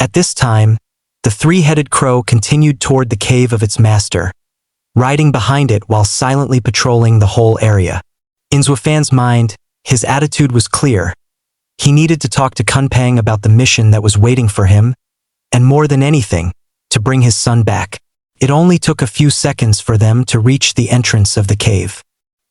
At this time, the three-headed crow continued toward the cave of its master, riding behind it while silently patrolling the whole area. In Zhuo Yifan's mind, his attitude was clear. He needed to talk to Kunpeng about the mission that was waiting for him, and more than anything, to bring his son back. It only took a few seconds for them to reach the entrance of the cave.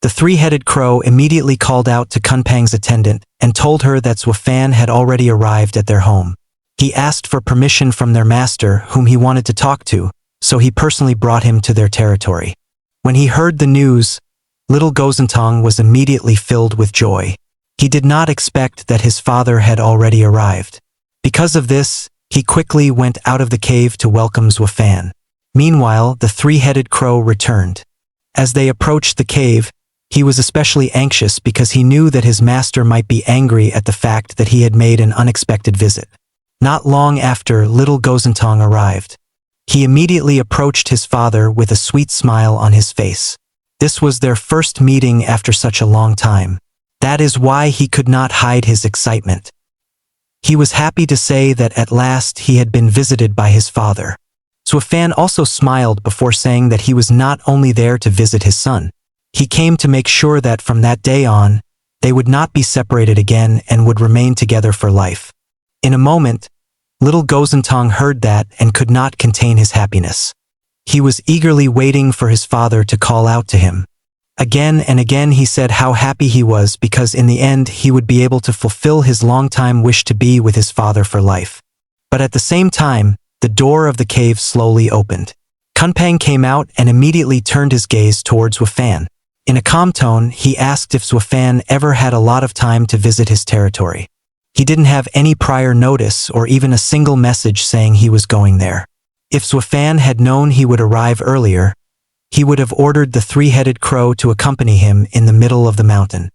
The three-headed crow immediately called out to Kunpeng's attendant and told her that Zhuo Yifan had already arrived at their home. He asked for permission from their master, whom he wanted to talk to, so he personally brought him to their territory. When he heard the news, little Gozentong was immediately filled with joy. He did not expect that his father had already arrived. Because of this, he quickly went out of the cave to welcome Zhuo Yifan. Meanwhile, the three-headed crow returned. As they approached the cave, he was especially anxious because he knew that his master might be angry at the fact that he had made an unexpected visit. Not long after little Gozentong arrived, he immediately approached his father with a sweet smile on his face. This was their first meeting after such a long time. That is why he could not hide his excitement. He was happy to say that at last he had been visited by his father. Zhuo Yifan also smiled before saying that he was not only there to visit his son. He came to make sure that from that day on, they would not be separated again and would remain together for life. In a moment, little Gozentong heard that and could not contain his happiness. He was eagerly waiting for his father to call out to him. Again and again he said how happy he was because in the end he would be able to fulfill his long-time wish to be with his father for life. But at the same time, the door of the cave slowly opened. Kunpeng came out and immediately turned his gaze towards Zhuo Yifan. In a calm tone, he asked if Zhuo Yifan ever had a lot of time to visit his territory. He didn't have any prior notice or even a single message saying he was going there. If Zhuo Yifan had known he would arrive earlier, he would have ordered the three-headed crow to accompany him in the middle of the mountain.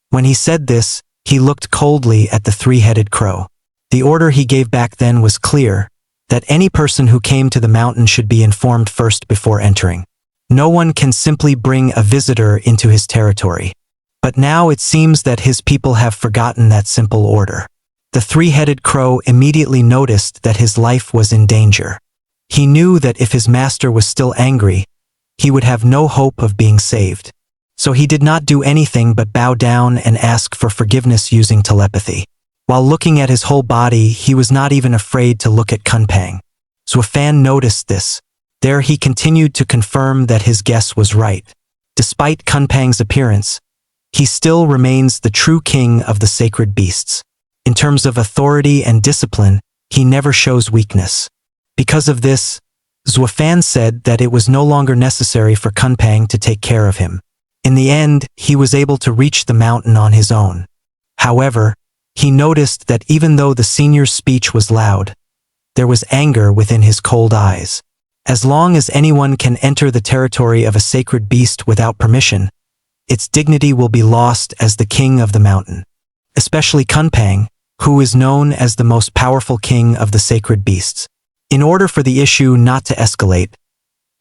When he said this, he looked coldly at the three-headed crow. The order he gave back then was clear, that any person who came to the mountain should be informed first before entering. No one can simply bring a visitor into his territory. But now it seems that his people have forgotten that simple order. The three-headed crow immediately noticed that his life was in danger. He knew that if his master was still angry, he would have no hope of being saved. So he did not do anything but bow down and ask for forgiveness using telepathy. While looking at his whole body, he was not even afraid to look at Kunpeng. Zhuo Yifan noticed this. There he continued to confirm that his guess was right. Despite Kunpeng's appearance, he still remains the true king of the sacred beasts. In terms of authority and discipline, he never shows weakness. Because of this, Zhuo Yifan said that it was no longer necessary for Kunpeng to take care of him. In the end, he was able to reach the mountain on his own. However, he noticed that even though the senior's speech was loud, there was anger within his cold eyes. As long as anyone can enter the territory of a sacred beast without permission, its dignity will be lost as the king of the mountain. Especially Kunpeng, who is known as the most powerful king of the sacred beasts. In order for the issue not to escalate,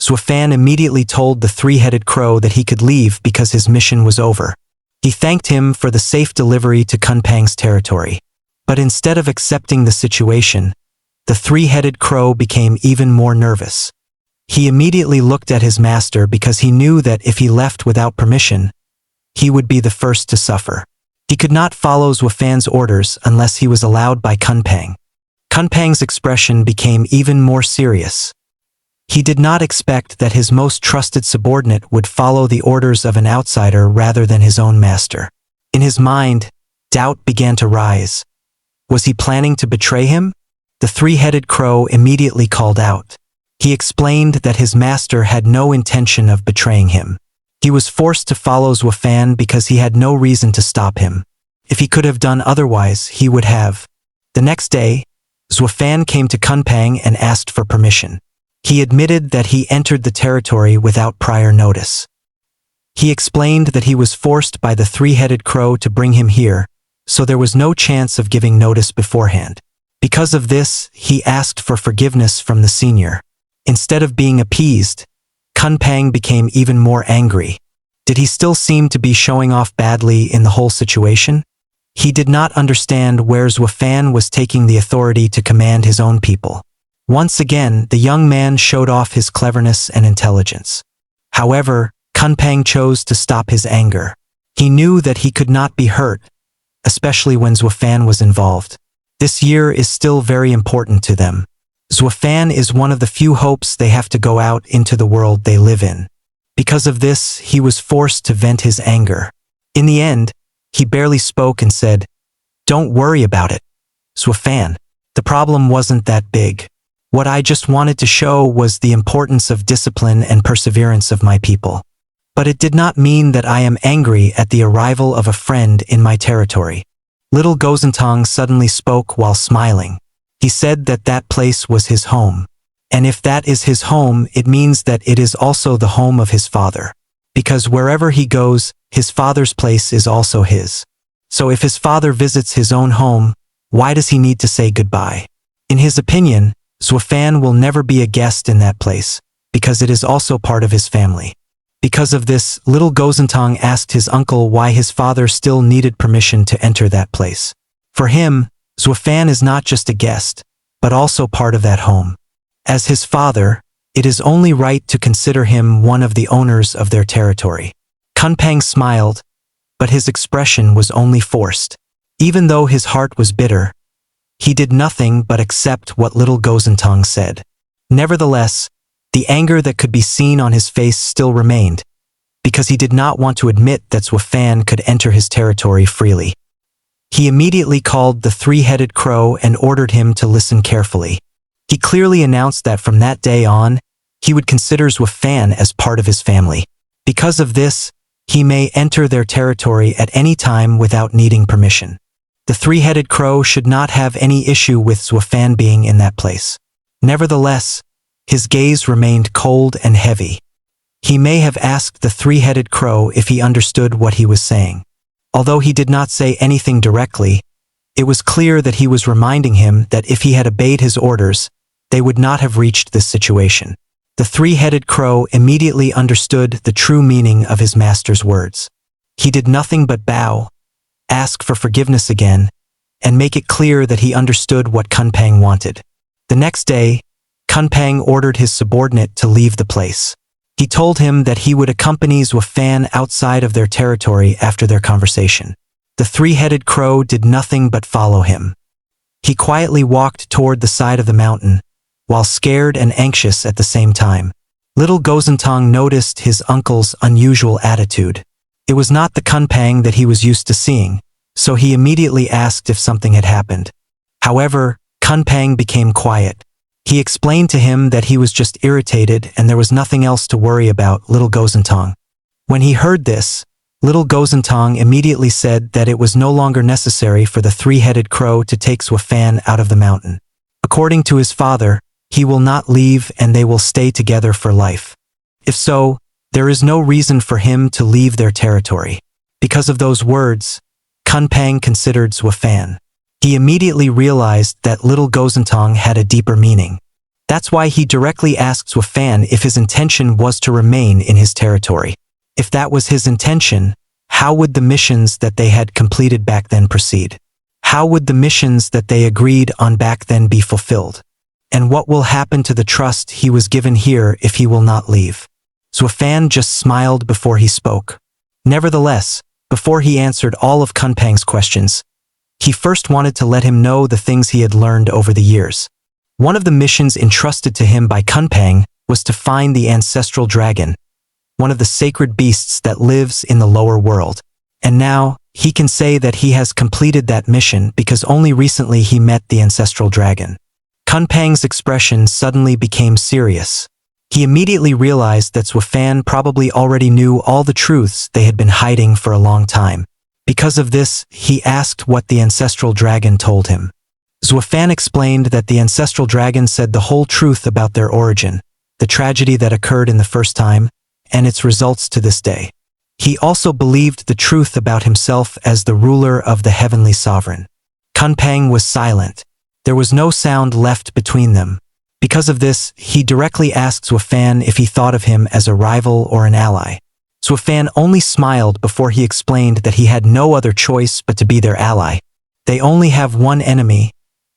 Zhuo Yifan immediately told the three-headed crow that he could leave because his mission was over. He thanked him for the safe delivery to Kunpeng's territory. But instead of accepting the situation, the three-headed crow became even more nervous. He immediately looked at his master because he knew that if he left without permission, he would be the first to suffer. He could not follow Zhuo Yifan's orders unless he was allowed by Kunpeng. Kunpeng's expression became even more serious. He did not expect that his most trusted subordinate would follow the orders of an outsider rather than his own master. In his mind, doubt began to rise. Was he planning to betray him? The three-headed crow immediately called out. He explained that his master had no intention of betraying him. He was forced to follow Zhuo Yifan because he had no reason to stop him. If he could have done otherwise, he would have. The next day, Zhuo Yifan came to Kunpeng and asked for permission. He admitted that he entered the territory without prior notice. He explained that he was forced by the three-headed crow to bring him here, so there was no chance of giving notice beforehand. Because of this, he asked for forgiveness from the senior. Instead of being appeased, Kunpeng became even more angry. Did he still seem to be showing off badly in the whole situation? He did not understand where Zhuo Yifan was taking the authority to command his own people. Once again, the young man showed off his cleverness and intelligence. However, Kunpeng chose to stop his anger. He knew that he could not be hurt, especially when Zhuo Yifan was involved. This year is still very important to them. Zhuo Yifan is one of the few hopes they have to go out into the world they live in. Because of this, he was forced to vent his anger. In the end, he barely spoke and said, "Don't worry about it, Zhuo Yifan. The problem wasn't that big. What I just wanted to show was the importance of discipline and perseverance of my people. But it did not mean that I am angry at the arrival of a friend in my territory." Little Gozentong suddenly spoke while smiling. He said that that place was his home. And if that is his home, it means that it is also the home of his father. Because wherever he goes, his father's place is also his. So if his father visits his own home, why does he need to say goodbye? In his opinion, Zhuo Yifan will never be a guest in that place, because it is also part of his family. Because of this, little Gozentong asked his uncle why his father still needed permission to enter that place. For him, Zhuo Yifan is not just a guest, but also part of that home. As his father, it is only right to consider him one of the owners of their territory. Kunpeng smiled, but his expression was only forced. Even though his heart was bitter, he did nothing but accept what little Gozentong said. Nevertheless, the anger that could be seen on his face still remained, because he did not want to admit that Zhuo Yifan could enter his territory freely. He immediately called the three-headed crow and ordered him to listen carefully. He clearly announced that from that day on, he would consider Zhuo Yifan as part of his family. Because of this, he may enter their territory at any time without needing permission. The three-headed crow should not have any issue with Zhuo Yifan being in that place. Nevertheless, his gaze remained cold and heavy. He may have asked the three-headed crow if he understood what he was saying. Although he did not say anything directly, it was clear that he was reminding him that if he had obeyed his orders, they would not have reached this situation. The three-headed crow immediately understood the true meaning of his master's words. He did nothing but bow, ask for forgiveness again, and make it clear that he understood what Kunpeng wanted. The next day, Kunpeng ordered his subordinate to leave the place. He told him that he would accompany Zhuo Yifan outside of their territory after their conversation. The three-headed crow did nothing but follow him. He quietly walked toward the side of the mountain, while scared and anxious at the same time. Little Gozentong noticed his uncle's unusual attitude. It was not the Kunpeng that he was used to seeing, so he immediately asked if something had happened. However, Kunpeng became quiet. He explained to him that he was just irritated and there was nothing else to worry about. Little Gozentong. When he heard this, little Gozentong immediately said that it was no longer necessary for the three-headed crow to take Zhuo Yifan out of the mountain. According to his father, he will not leave and they will stay together for life. If so, there is no reason for him to leave their territory. Because of those words, Kunpeng considered Zhuo Yifan. He immediately realized that little Gozentong had a deeper meaning. That's why he directly asked Zhuo Yifan if his intention was to remain in his territory. If that was his intention, how would the missions that they had completed back then proceed? How would the missions that they agreed on back then be fulfilled? And what will happen to the trust he was given here if he will not leave? Zhuo Yifan just smiled before he spoke. Nevertheless, before he answered all of Kunpeng's questions, he first wanted to let him know the things he had learned over the years. One of the missions entrusted to him by Kunpeng was to find the ancestral dragon, one of the sacred beasts that lives in the lower world. And now, he can say that he has completed that mission because only recently he met the ancestral dragon. Kunpeng's expression suddenly became serious. He immediately realized that Zhuo Yifan probably already knew all the truths they had been hiding for a long time. Because of this, he asked what the ancestral dragon told him. Zhuo Yifan explained that the ancestral dragon said the whole truth about their origin, the tragedy that occurred in the first time, and its results to this day. He also believed the truth about himself as the ruler of the heavenly sovereign. Kunpeng was silent. There was no sound left between them. Because of this, he directly asked Zhuo Yifan if he thought of him as a rival or an ally. Zhuo Yifan only smiled before he explained that he had no other choice but to be their ally. They only have one enemy,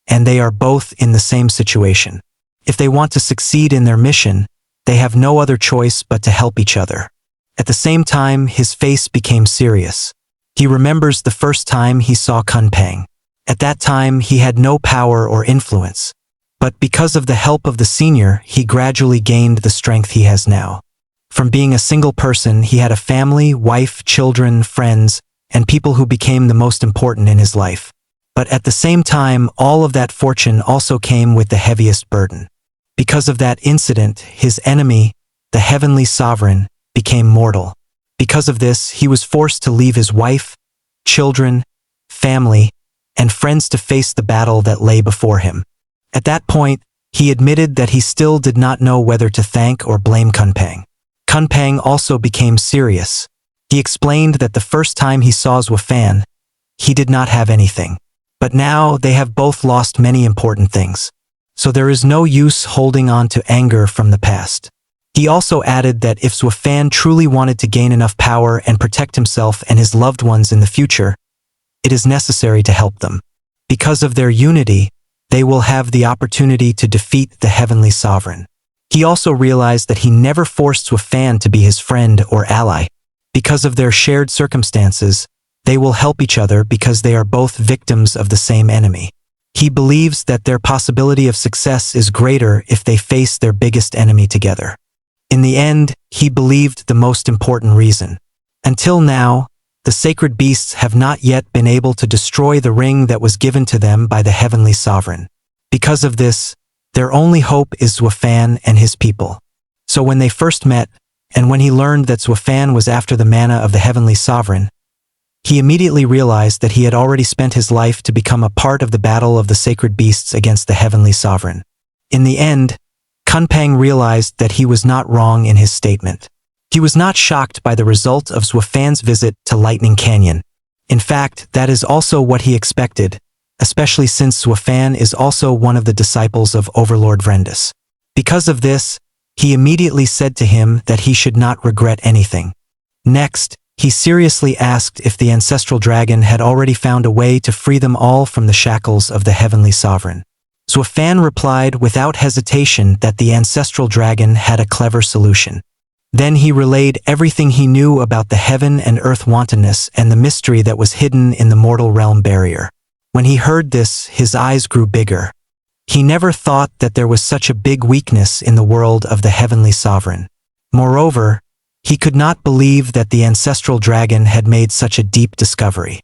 and they are both in the same situation. If they want to succeed in their mission, they have no other choice but to help each other. At the same time, his face became serious. He remembers the first time he saw Kunpeng. At that time, he had no power or influence. But because of the help of the senior, he gradually gained the strength he has now. From being a single person, he had a family, wife, children, friends, and people who became the most important in his life. But at the same time, all of that fortune also came with the heaviest burden. Because of that incident, his enemy, the heavenly sovereign, became mortal. Because of this, he was forced to leave his wife, children, family, and friends to face the battle that lay before him. At that point, he admitted that he still did not know whether to thank or blame Kunpeng. Kunpeng also became serious. He explained that the first time he saw Zhuo Yifan, he did not have anything. But now they have both lost many important things. So there is no use holding on to anger from the past. He also added that if Zhuo Yifan truly wanted to gain enough power and protect himself and his loved ones in the future, it is necessary to help them. Because of their unity, they will have the opportunity to defeat the heavenly sovereign. He also realized that he never forced Zhuo Yifan to be his friend or ally. Because of their shared circumstances, they will help each other because they are both victims of the same enemy. He believes that their possibility of success is greater if they face their biggest enemy together. In the end, he believed the most important reason. Until now, the sacred beasts have not yet been able to destroy the ring that was given to them by the heavenly sovereign. Because of this, their only hope is Zhuo Yifan and his people. So when they first met, and when he learned that Zhuo Yifan was after the mana of the heavenly sovereign, he immediately realized that he had already spent his life to become a part of the battle of the sacred beasts against the heavenly sovereign. In the end, Kunpeng realized that he was not wrong in his statement. He was not shocked by the result of Zhuo Yifan visit to Lightning Canyon. In fact, that is also what he expected, especially since Zhuo Yifan is also one of the disciples of Overlord Vrendis. Because of this, he immediately said to him that he should not regret anything. Next, he seriously asked if the ancestral dragon had already found a way to free them all from the shackles of the heavenly sovereign. Zhuo Yifan replied without hesitation that the ancestral dragon had a clever solution. Then he relayed everything he knew about the heaven and earth wantonness and the mystery that was hidden in the mortal realm barrier. When he heard this, his eyes grew bigger. He never thought that there was such a big weakness in the world of the heavenly sovereign. Moreover, he could not believe that the ancestral dragon had made such a deep discovery.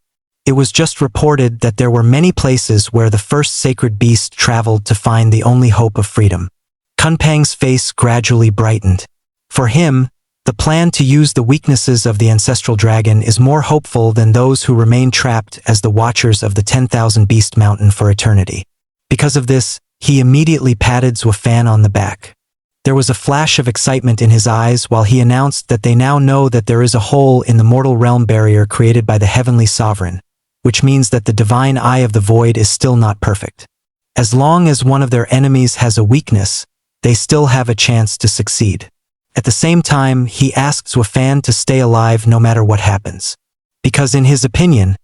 It was just reported that there were many places where the first sacred beast traveled to find the only hope of freedom. Kunpeng's face gradually brightened. For him, the plan to use the weaknesses of the ancestral dragon is more hopeful than those who remain trapped as the watchers of the 10,000 Beast Mountain for eternity. Because of this, he immediately patted Zhuo Yifan on the back. There was a flash of excitement in his eyes while he announced that they now know that there is a hole in the mortal realm barrier created by the heavenly sovereign, which means that the divine eye of the void is still not perfect. As long as one of their enemies has a weakness, they still have a chance to succeed. At the same time, he asked Zhuo Yifan to stay alive no matter what happens. Because in his opinion,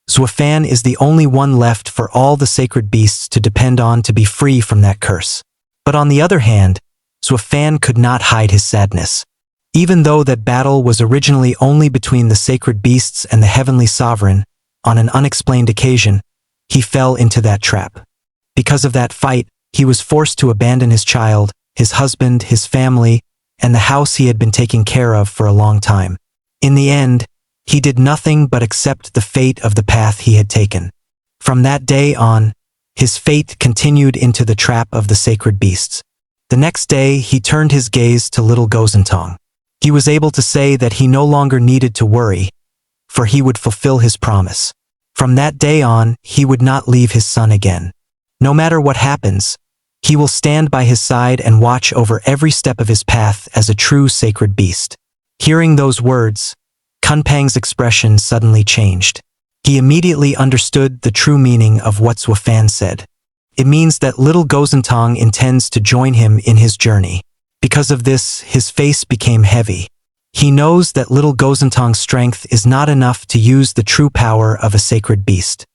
Zhuo Yifan is the only one left for all the sacred beasts to depend on to be free from that curse. But on the other hand, Zhuo Yifan could not hide his sadness. Even though that battle was originally only between the sacred beasts and the heavenly sovereign, on an unexplained occasion, he fell into that trap. Because of that fight, he was forced to abandon his child, his husband, his family, and the house he had been taking care of for a long time. In the end, he did nothing but accept the fate of the path he had taken. From that day on, his fate continued into the trap of the sacred beasts. The next day, he turned his gaze to little Gozentong. He was able to say that he no longer needed to worry, for he would fulfill his promise. From that day on, he would not leave his son again. No matter what happens, he will stand by his side and watch over every step of his path as a true sacred beast. Hearing those words, Kunpeng's expression suddenly changed. He immediately understood the true meaning of what Zhuo Yifan said. It means that little Gozentong intends to join him in his journey. Because of this, his face became heavy. He knows that little Gozentong's strength is not enough to use the true power of a sacred beast.